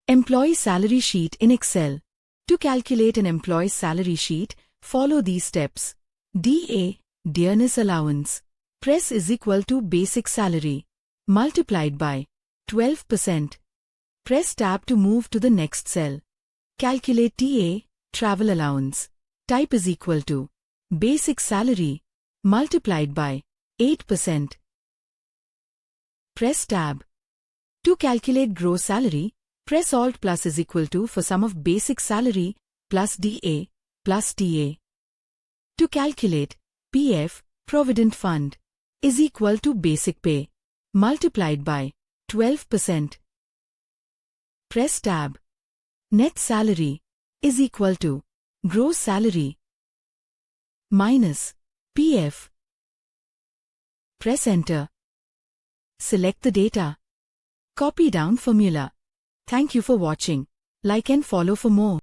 Employee salary sheet in Excel. To calculate an employee's salary sheet, follow these steps. DA, Dearness Allowance. Press is equal to basic salary. Multiplied by 12%. Press tab to move to the next cell. Calculate TA, Travel Allowance. Type is equal to basic salary multiplied by 8%. Press tab. To calculate gross salary, press Alt plus is equal to for sum of basic salary plus DA plus TA. To calculate PF, Provident Fund, is equal to basic pay multiplied by 12%. Press tab. Net salary is equal to gross salary minus PF. Press enter. Select the data. Copy down formula. Thank you for watching. Like and follow for more.